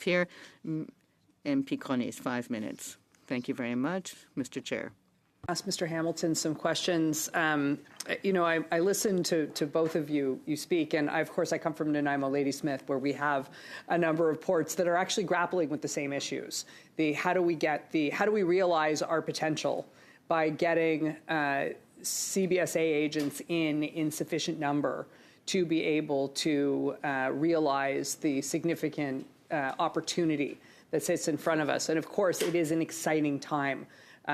Here, MP Cronis, 5 minutes. Thank you very much, Mr. Chair. Ask Mr. Hamilton some questions. I listened to both of you speak, and of course I come from Nanaimo Ladysmith, where we have a number of ports that are actually grappling with the same issues. How do we realize our potential by getting CBSA agents in sufficient number to be able to realize the significant opportunity that sits in front of us. And of course, it is an exciting time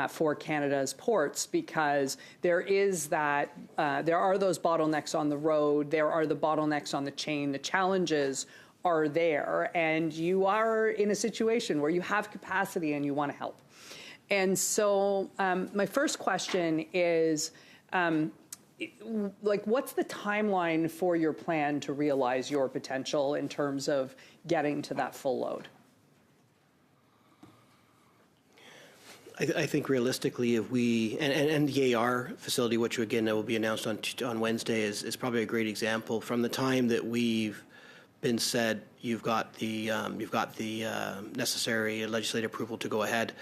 for Canada's ports, because there are those bottlenecks on the road, there are the bottlenecks on the chain, the challenges are there, and you are in a situation where you have capacity and you want to help. And so my first question is, what's the timeline for your plan to realize your potential in terms of getting to that full load? I think realistically, if we and the AR facility, which again will be announced on Wednesday, is probably a great example. From the time that we've been said you've got the necessary legislative approval to go ahead,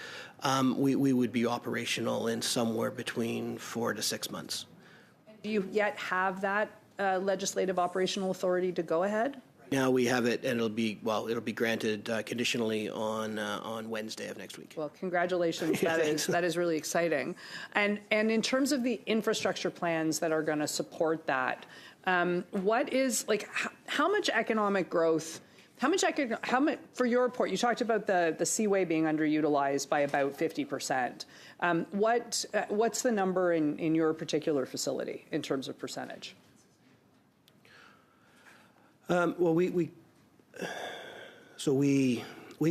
we would be operational in somewhere between 4 to 6 months. Do you yet have that legislative operational authority to go ahead? Now we have it, and it'll be granted conditionally on Wednesday of next week. Well, congratulations. That is really exciting. And in terms of the infrastructure plans that are going to support that, what is how much economic growth? How much for your report? You talked about the seaway being underutilized by about 50%. What's the number in your particular facility in terms of percentage? Well, we've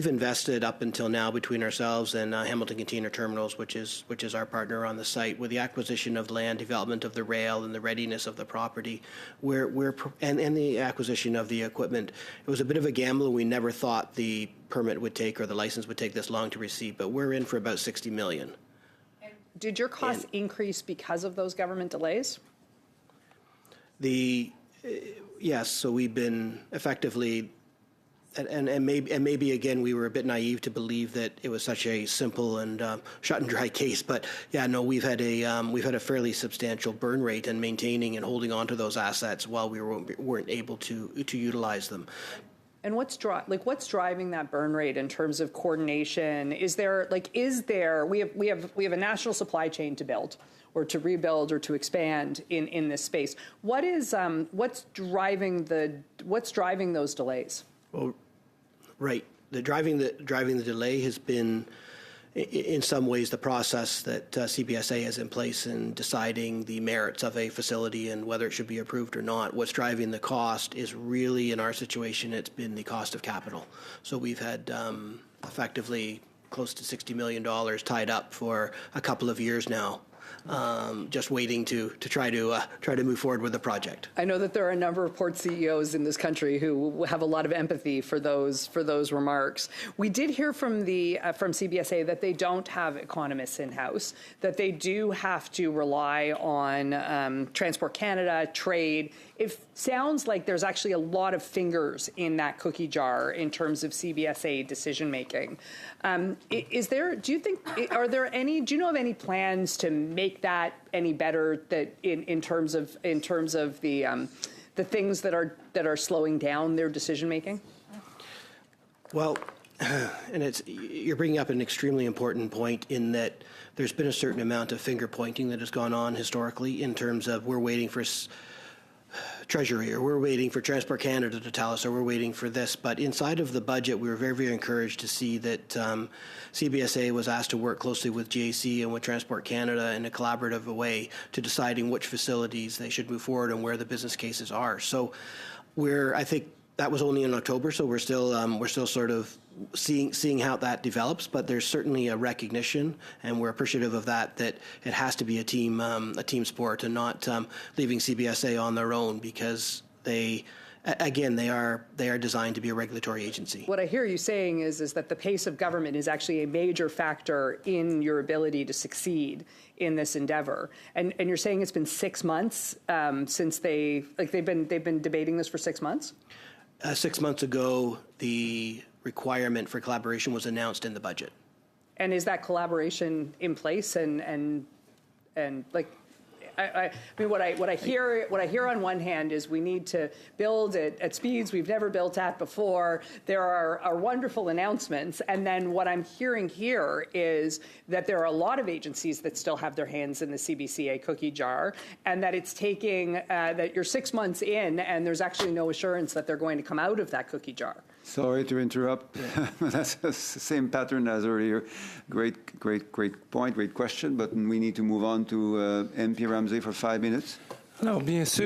invested up until now between ourselves and Hamilton Container Terminals, which is our partner on the site, with the acquisition of land, development of the rail, and the readiness of the property, and the acquisition of the equipment. It was a bit of a gamble. We never thought the permit would take or the license would take this long to receive, but we're in for about $60 million. And did your costs increase because of those government delays? Yes, so we've been effectively, and maybe again we were a bit naive to believe that it was such a simple and shut and dry case. But yeah, no, we've had a fairly substantial burn rate in maintaining and holding on to those assets while we weren't able to utilize them. And what's driving that burn rate in terms of coordination? We have a national supply chain to build, or to rebuild, or to expand in this space. What's driving those delays? Well, right. Driving the delay has been, in some ways, the process that CBSA has in place in deciding the merits of a facility and whether it should be approved or not. What's driving the cost is really, in our situation, it's been the cost of capital. So we've had effectively close to $60 million tied up for a couple of years now, just waiting to try to move forward with the project. I know that there are a number of port CEOs in this country who have a lot of empathy for those remarks. We did hear from CBSA that they don't have economists in-house, that they do have to rely on Transport Canada, trade. It sounds like there's actually a lot of fingers in that cookie jar in terms of CBSA decision making. Do you know of any plans to make that any better, that in terms of the things that are slowing down their decision making? Well, and you're bringing up an extremely important point in that there's been a certain amount of finger pointing that has gone on historically in terms of we're waiting for Treasury, or we're waiting for Transport Canada to tell us, or we're waiting for this. But inside of the budget, we were very, very encouraged to see that CBSA was asked to work closely with GAC and with Transport Canada in a collaborative way to deciding which facilities they should move forward and where the business cases are. So I think that was only in October, so we're still sort of seeing how that develops. But there's certainly a recognition, and we're appreciative of that it has to be a team sport, and not leaving CBSA on their own, because they are designed to be a regulatory agency. What I hear you saying is that the pace of government is actually a major factor in your ability to succeed in this endeavor. And you're saying it's been 6 months since they've been debating this for 6 months? 6 months ago, the requirement for collaboration was announced in the budget. And is that collaboration in place? And like, I mean, what I hear on one hand is we need to build at speeds we've never built at before. There are wonderful announcements, and then what I'm hearing here is that there are a lot of agencies that still have their hands in the CBCA cookie jar, and that it's taking that you're 6 months in, and there's actually no assurance that they're going to come out of that cookie jar. Sorry to interrupt. That's the same pattern as earlier. Great point, great question, but we need to move on to MP Ramsey for 5 minutes. Alors, bien sûr,